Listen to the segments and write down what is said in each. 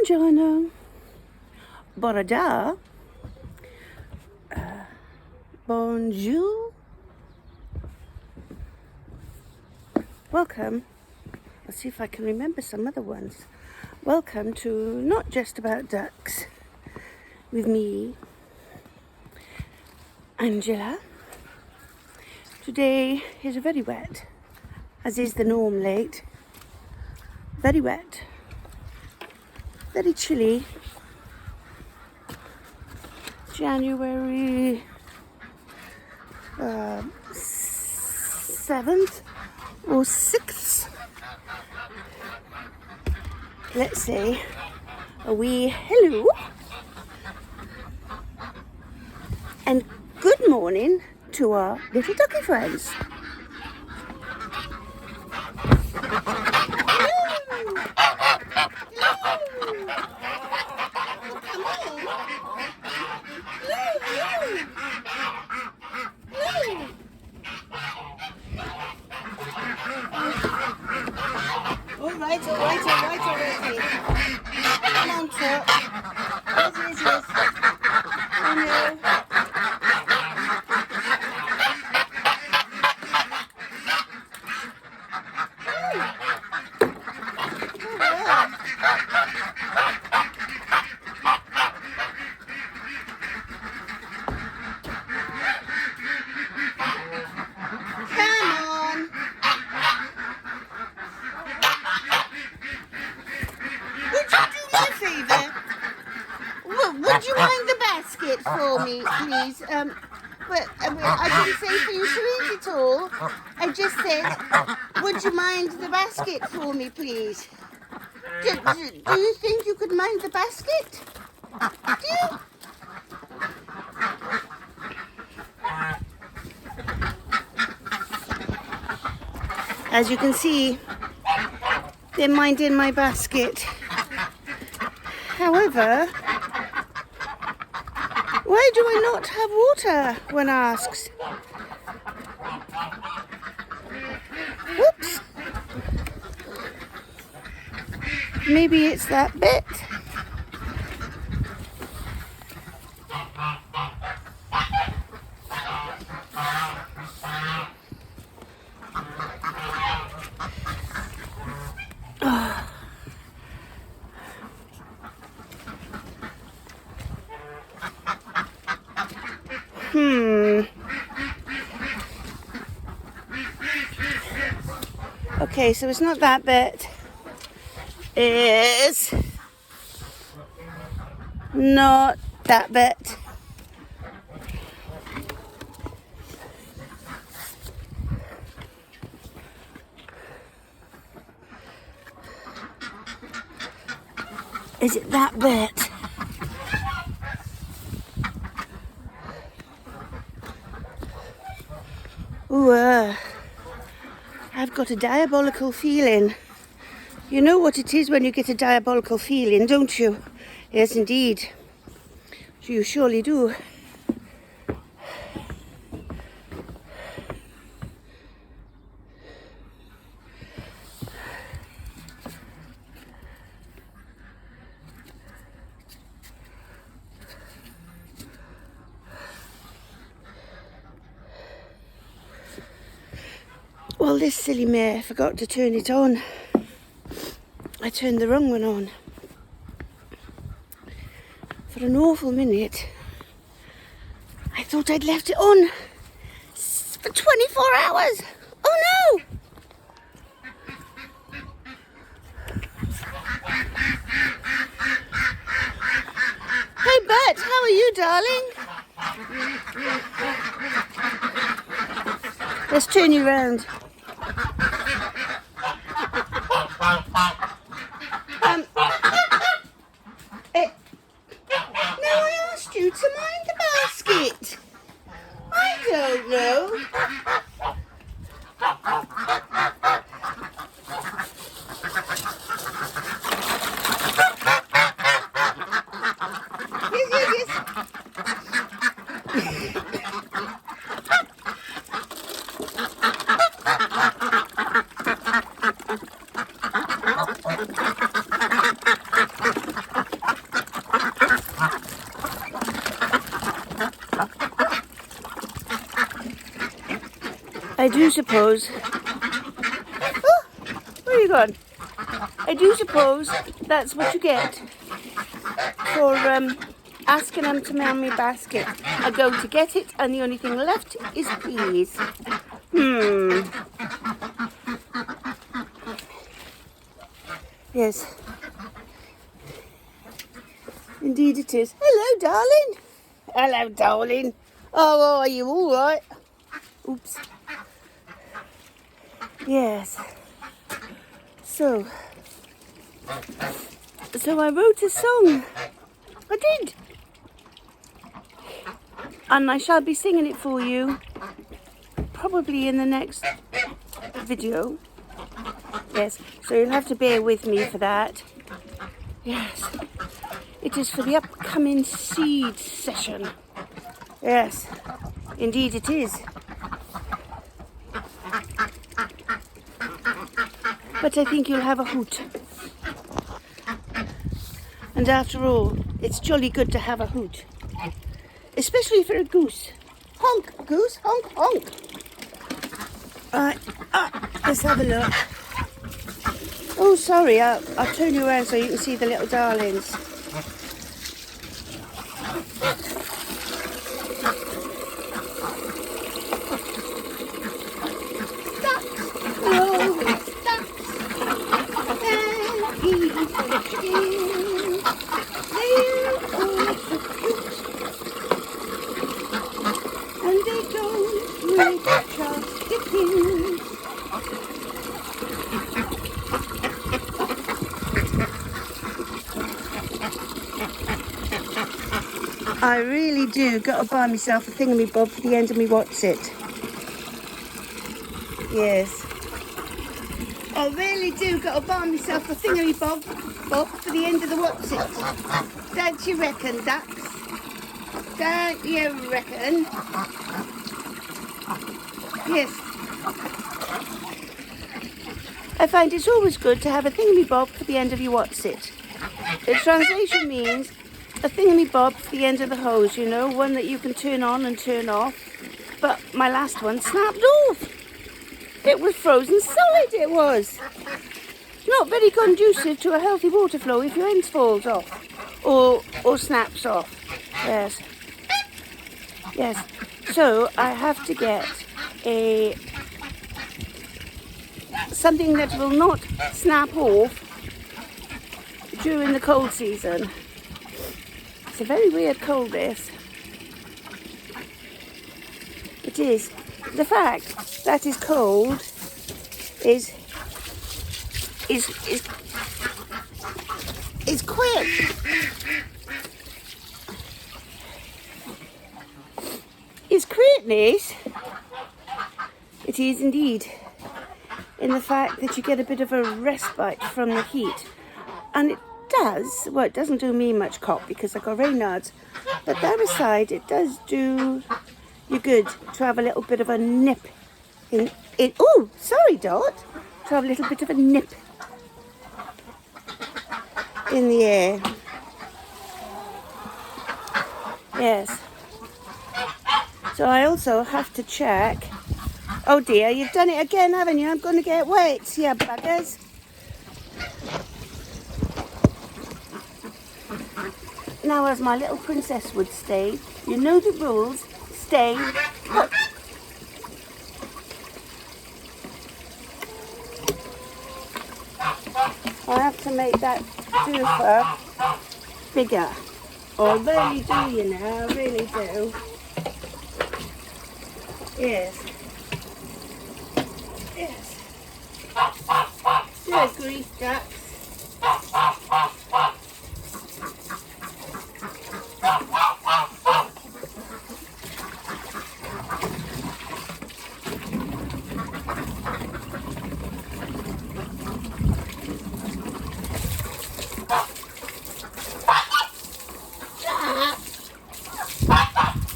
Buongiorno, Borada, bonjour, welcome. Let's see if I can remember some other ones. Welcome to Not Just About Ducks with me, Angela. Today is very wet, as is the norm late. Very wet, very chilly. January 7th or 6th. Let's say a wee hello and good morning to our little ducky friends. All right already. Come on, Trot. Yes. Oh no. Would you mind the basket for me, please? But I didn't say for you to eat it all. I just said, would you mind the basket for me, please? Do you think you could mind the basket? Do you? As you can see, they're minding my basket. However, why do I not have water when asked? Whoops. Maybe it's that bit. Okay, so it's not that bit. It's not that bit. Is it that bit? Ooh, I've got a diabolical feeling. You know what it is when you get a diabolical feeling, don't you? Yes, indeed. You surely do. Well, this silly mare forgot to turn it on. I turned the wrong one on. For an awful minute, I thought I'd left it on for 24 hours. Oh no! Hey Bert, how are you, darling? Let's turn you round. You to mind the basket. I don't know. Yes. I do suppose... Oh, where are you gone? I do suppose that's what you get for asking them to man my basket. I go to get it and the only thing left is peas. Yes. Indeed it is. Hello, darling. Hello, darling. Oh, are you all right? Oops. Yes. So I wrote a song. I did. And I shall be singing it for you probably in the next video. Yes, so you'll have to bear with me for that. Yes. It is for the upcoming seed session. Yes, indeed it is. But I think you'll have a hoot. And after all, it's jolly good to have a hoot. Especially for a goose. Honk, goose, honk, honk. Alright, let's have a look. Oh, sorry, I'll turn you around so you can see the little darlings. I really do got to buy myself a thingamabob for the end of me what's-it. Yes. I really do got to buy myself a thingamabob for the end of the what's-it. Don't you reckon, ducks? Don't you reckon? Yes. I find it's always good to have a thingamabob for the end of your what's-it. The translation means a thingamabob for the end of the hose, you know, one that you can turn on and turn off. But my last one snapped off. It was frozen solid, it was. Not very conducive to a healthy water flow if your end falls off or snaps off. Yes. Yes. So I have to get something that will not snap off during the cold season. It's a very weird cold, this. It is. The fact that is cold is quick. It's quickness. It is indeed. In the fact that you get a bit of a respite from the heat. And it does, well, it doesn't do me much cop because I've got Raynaud's, but the other side, it does do you good to have a little bit of a nip in oh, sorry, Dot, to have a little bit of a nip in the air. Yes. So I also have to check. Oh dear, you've done it again, haven't you? I'm going to get wet, yeah, buggers. Now, as my little princess would say, you know the rules, stay put. I have to make that doofer bigger. Oh, I really do, you know, I really do. Yes. Yes. Good grief, ducks.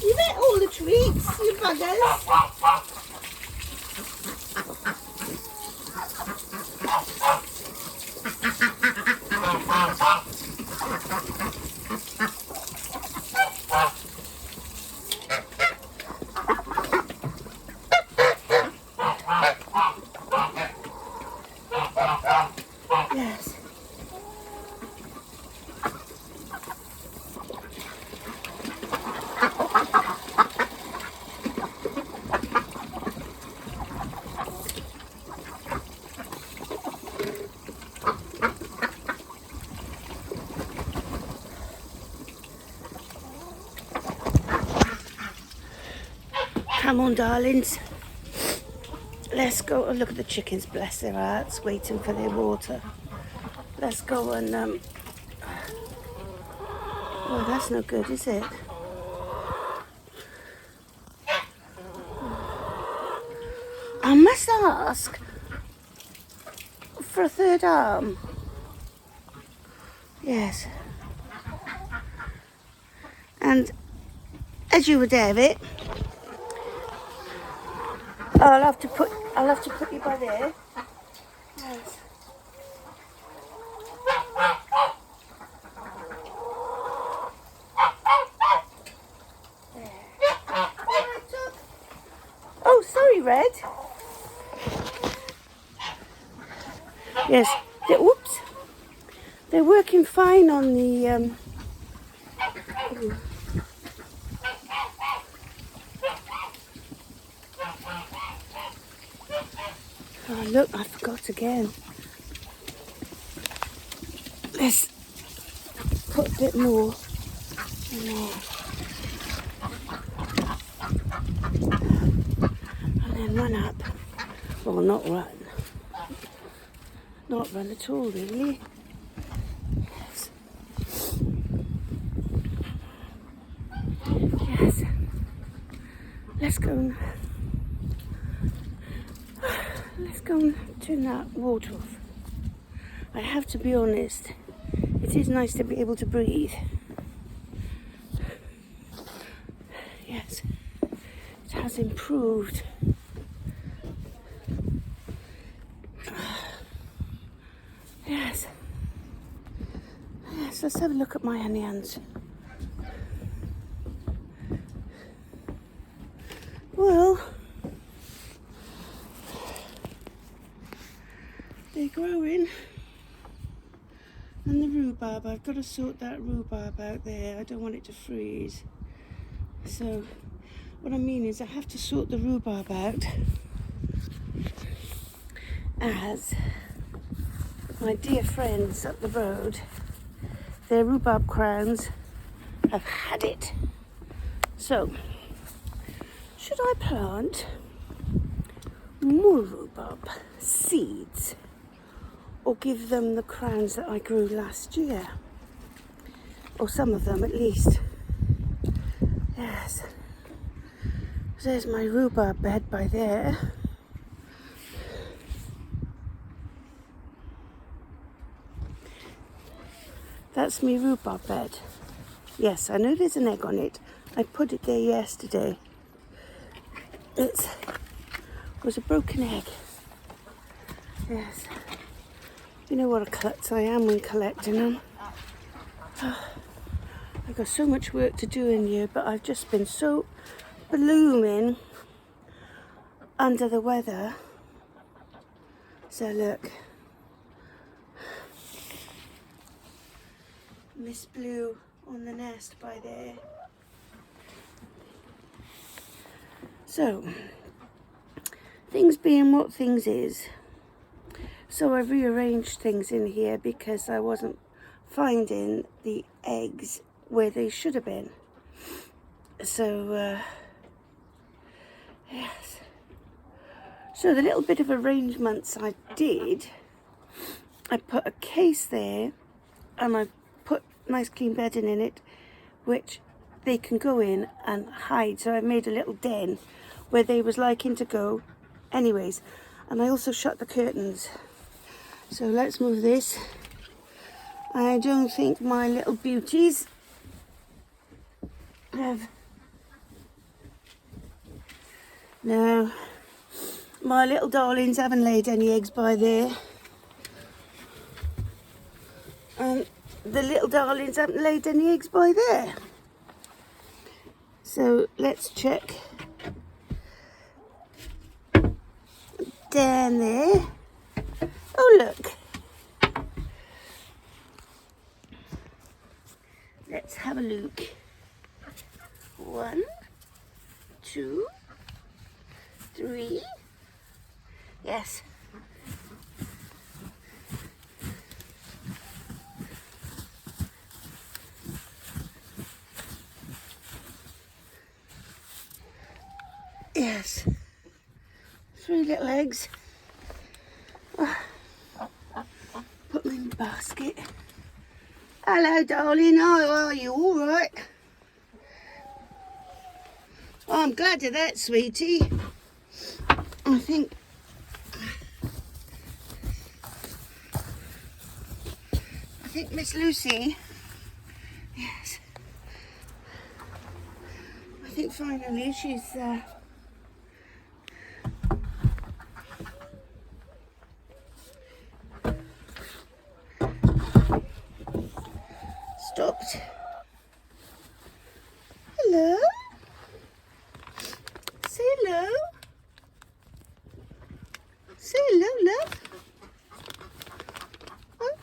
You ate all the treats, you buggers. Yes. Come on, darlings. Let's go. Oh, look at the chickens, bless their hearts, waiting for their water. Let's go and, oh, that's no good, is it? I must ask for a third arm. Yes. And as you would have it, I'll have to put you by there. Yes. Oh, sorry, Red. Yes. Whoops. They're working fine on the. Oh, look! I forgot again. Let's put a bit more in there. And then run up. Well, not run. Not run at all, really. Yes. Yes. Let's go and turn that water off. I have to be honest, it is nice to be able to breathe. Yes, it has improved. Yes. Yes, let's have a look at my onions. Well, they're growing. And the rhubarb, I've got to sort that rhubarb out there. I don't want it to freeze. So what I mean is I have to sort the rhubarb out, as my dear friends up the road, their rhubarb crowns have had it. So should I plant more rhubarb seeds, or give them the crowns that I grew last year? Or some of them at least. Yes. There's my rhubarb bed by there. That's my rhubarb bed. Yes, I know there's an egg on it. I put it there yesterday. It was a broken egg. Yes. You know what a klutz I am when collecting them. I've got so much work to do in here, but I've just been so blooming under the weather. So look. Miss Blue on the nest by there. So, things being what things is. So I rearranged things in here because I wasn't finding the eggs where they should have been. So, yes. So the little bit of arrangements I did, I put a case there and I put nice clean bedding in it, which they can go in and hide. So I made a little den where they was liking to go anyways. And I also shut the curtains. So let's move this. I don't think my little beauties have... No, my little darlings haven't laid any eggs by there. And the little darlings haven't laid any eggs by there. So let's check down there. Oh Oh, look. Let's have a look. 1, 2, 3. Yes. Yes. 3 little eggs. Put them in the basket. Hello, darling. How are you? All right? Oh, I'm glad of that, sweetie. I think Miss Lucy. Yes. I think finally she's stopped. Hello? Say hello. Say hello, love. Oh.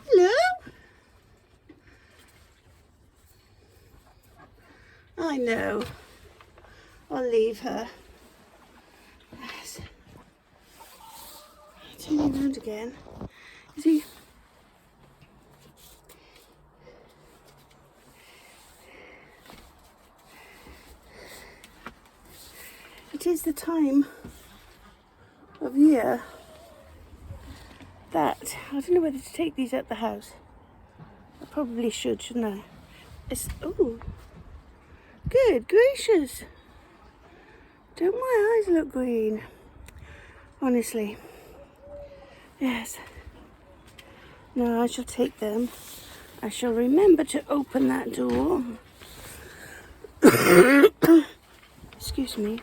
Hello? I know. I'll leave her. Yes. Turn around again. Is he? It is the time of year that I don't know whether to take these at the house. I probably should, shouldn't I? It's oh, good gracious! Don't my eyes look green? Honestly, yes. No, I shall take them. I shall remember to open that door. Excuse me.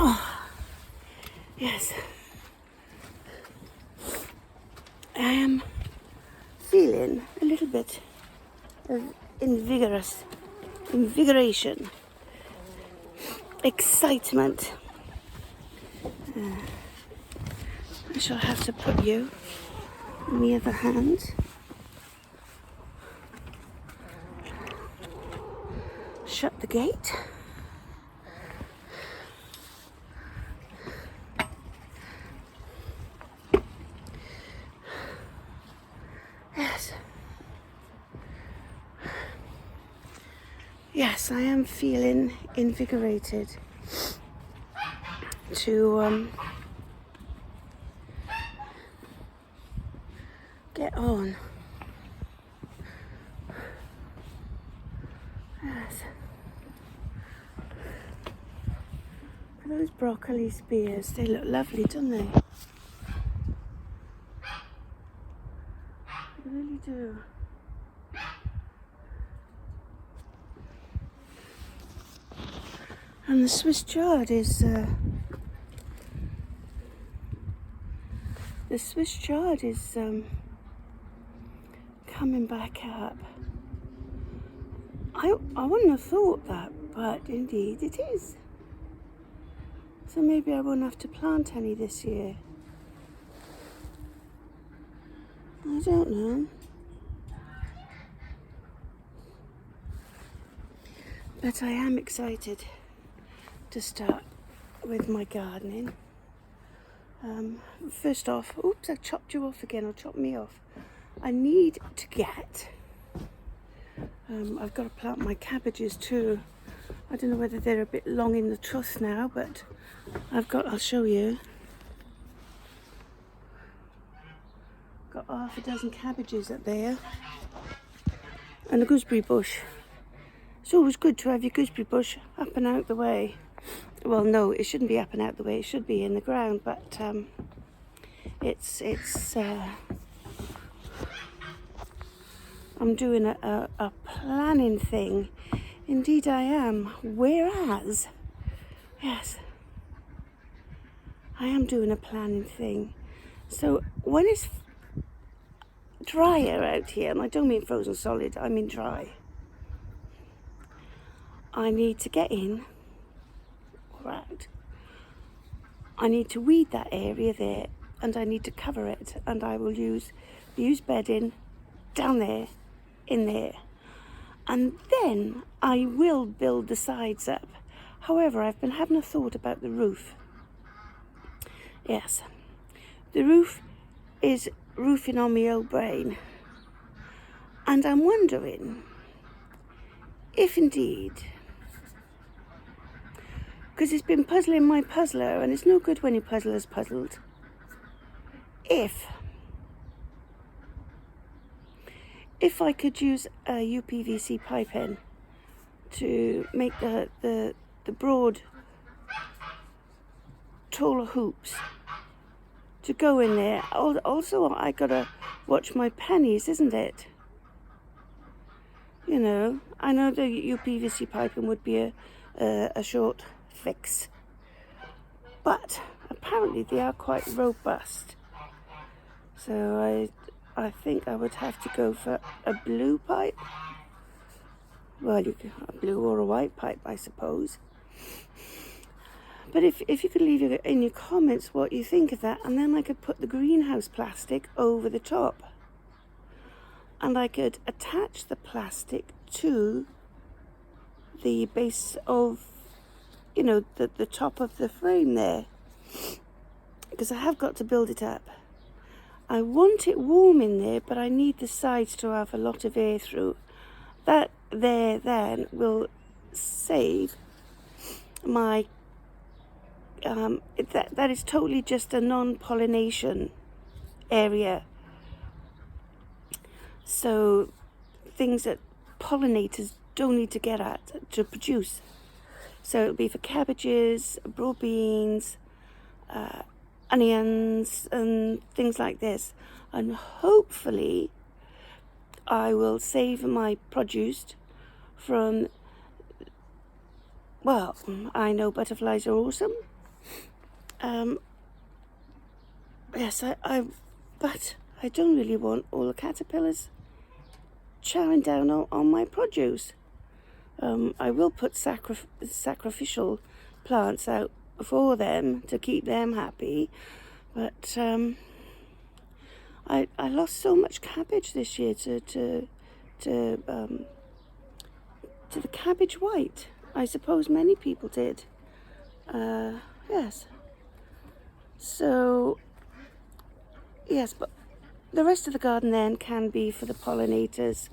Oh, yes. I am feeling a little bit of invigoration, excitement. I shall have to put you on the other hand. Shut the gate. Yes. Yes, I am feeling invigorated to get on. Yes. Those broccoli spears, they look lovely, don't they? They really do. And the Swiss chard is coming back up. I wouldn't have thought that, but indeed it is. So maybe I won't have to plant any this year. I don't know. But I am excited to start with my gardening. First off, oops, I chopped you off again, or chopped me off. I need to get, I've got to plant my cabbages too. I don't know whether they're a bit long in the truss now, but I'll show you. Got half a dozen cabbages up there. And a gooseberry bush. It's always good to have your gooseberry bush up and out the way. Well, no, it shouldn't be up and out the way. It should be in the ground, but I'm doing a planning thing. Indeed I am. Whereas, yes, I am doing a planning thing. So when it's drier out here, and I don't mean frozen solid, I mean dry, I need to get in or out. I need to weed that area there, and I need to cover it, and I will use bedding down there, in there, and then I will build the sides up. However, I've been having a thought about the roof. Yes, the roof is roofing on my old brain, and I'm wondering if indeed, because it's been puzzling my puzzler, and it's no good when your puzzler's puzzled, if I could use a UPVC pipe in to make the broad, taller hoops to go in there. Also, I gotta watch my pennies, isn't it? You know, I know the UPVC piping would be a short fix, but apparently they are quite robust. So I think I would have to go for a blue pipe. Well, you could, a blue or a white pipe, I suppose. But if you could leave in your comments what you think of that, and then I could put the greenhouse plastic over the top. And I could attach the plastic to the base of, you know, the top of the frame there. Because I have got to build it up. I want it warm in there, but I need the sides to have a lot of air through. That there then will save my, that is totally just a non-pollination area. So things that pollinators don't need to get at to produce. So it'll be for cabbages, broad beans, onions and things like this. And hopefully I will save my produce from, well, I know butterflies are awesome. Yes, but I don't really want all the caterpillars chowing down on my produce. I will put sacrificial plants out for them to keep them happy, but I lost so much cabbage this year to the cabbage white. I suppose many people did. Yes. So yes, but the rest of the garden then can be for the pollinators.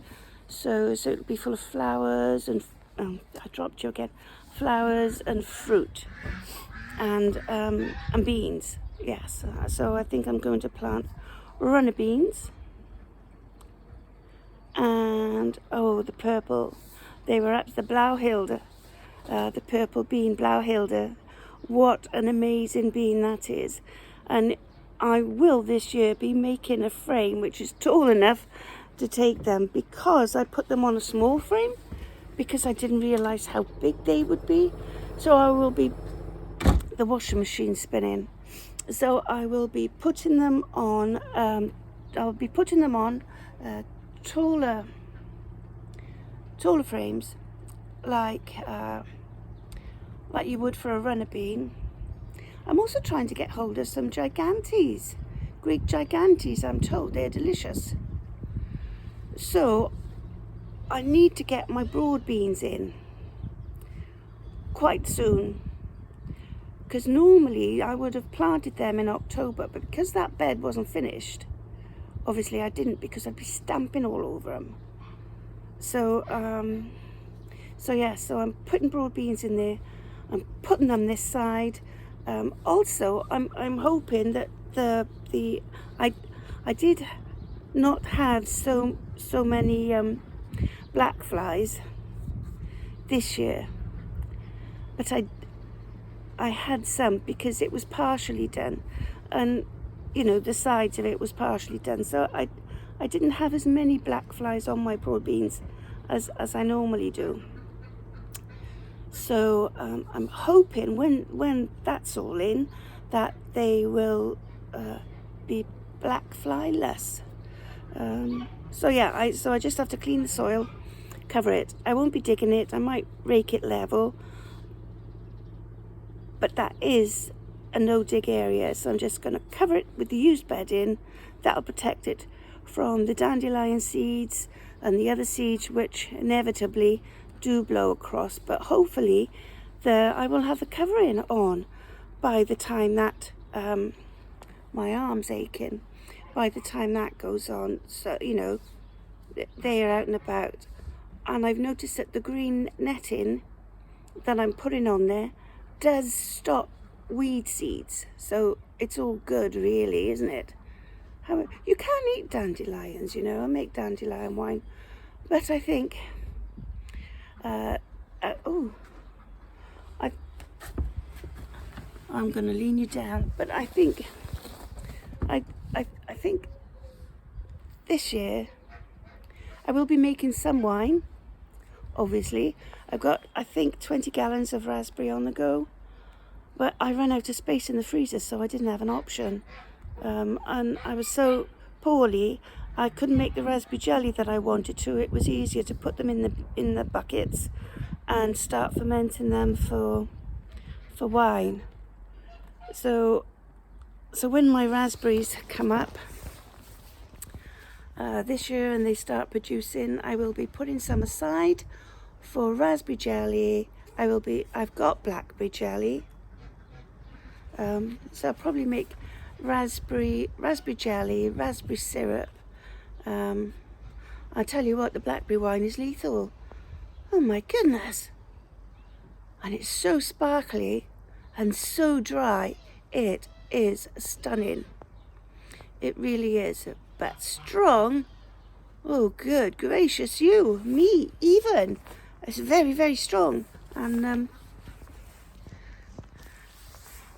So it'll be full of flowers and I dropped you again. Flowers and fruit and beans. Yes. So I think I'm going to plant runner beans and the purple. They were at the Blauhilde, the purple bean Blauhilde. What an amazing bean that is. And I will this year be making a frame which is tall enough to take them, because I put them on a small frame because I didn't realize how big they would be. So I will be, the washing machine spinning, so I will be putting them on taller frames like you would for a runner bean. I'm also trying to get hold of some gigantes, Greek gigantes. I'm told they're delicious. So I need to get my broad beans in quite soon, because normally I would have planted them in October, but because that bed wasn't finished, obviously I didn't, because I'd be stamping all over them. So so I'm putting broad beans in there. I'm putting them this side. Also, I'm hoping that I did not have so many black flies this year, but I had some because it was partially done, and you know, the sides of it was partially done. So I didn't have as many black flies on my broad beans as I normally do. So I'm hoping when that's all in, that they will be black fly-less. So yeah, I just have to clean the soil, cover it. I won't be digging it. I might rake it level, but that is a no-dig area, so I'm just going to cover it with the used bedding. That'll protect it from the dandelion seeds and the other seeds which inevitably do blow across, but hopefully I will have the covering on by the time that my arm's aching, by the time that goes on, so you know they are out and about. And I've noticed that the green netting that I'm putting on there does stop weed seeds, so it's all good really, isn't it? However, you can eat dandelions, you know. I make dandelion wine, but I think I'm gonna lean you down, but I think I think this year I will be making some wine. Obviously I've got, I think, 20 gallons of raspberry on the go, but I ran out of space in the freezer, so I didn't have an option, and I was so poorly I couldn't make the raspberry jelly that I wanted to. It was easier to put them in the buckets and start fermenting them for wine. So when my raspberries come up this year and they start producing, I will be putting some aside for raspberry jelly. I've got blackberry jelly, so I'll probably make raspberry jelly, raspberry syrup. I tell you what, the blackberry wine is lethal. Oh my goodness, and it's so sparkly and so dry. It is stunning. It really is. But strong. Oh, good gracious you, me even. It's very, very strong. And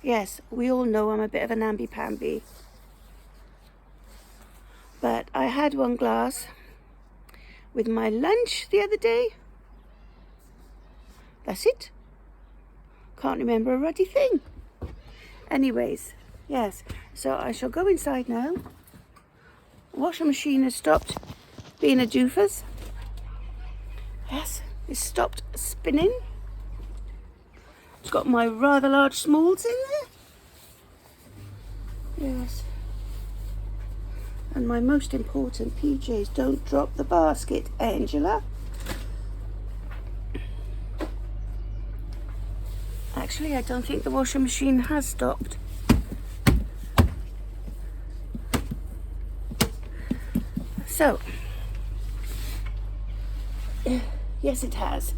yes, we all know I'm a bit of a namby-pamby. But I had one glass with my lunch the other day. That's it. Can't remember a ruddy thing. Anyways, yes, so I shall go inside now. Washing machine has stopped being a doofus. Yes, it's stopped spinning. It's got my rather large smalls in there. Yes. And my most important PJs. Don't drop the basket, Angela. Actually, I don't think the washing machine has stopped. So, yes it has.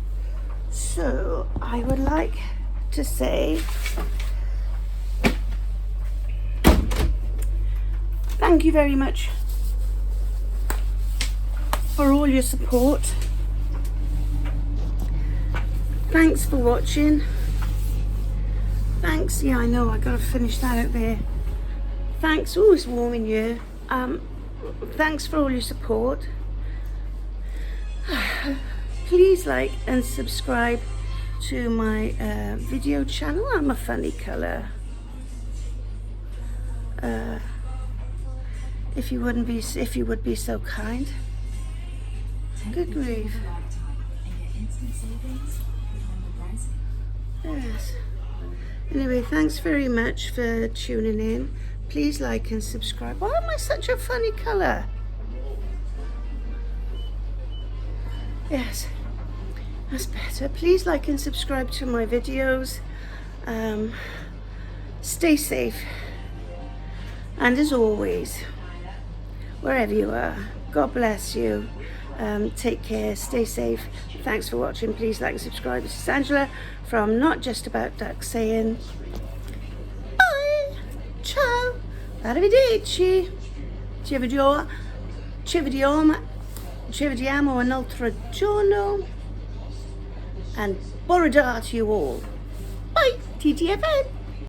So, I would like to say thank you very much for all your support. Thanks for watching. Thanks, yeah, I know, I gotta finish that out there. Thanks, oh, it's warm in here. Thanks for all your support. Please like and subscribe to my video channel. I'm a funny colour. If you would be so kind. Good grief. Yes. Anyway, thanks very much for tuning in. Please like and subscribe. Why am I such a funny colour? Yes, that's better. Please like and subscribe to my videos. Stay safe. And as always, wherever you are, God bless you. Take care, stay safe. Thanks for watching. Please like and subscribe. This is Angela from Not Just About Ducks saying bye, ciao, arrivederci, ci vediamo un altro giorno, and Borada to you all. Bye, TTFN.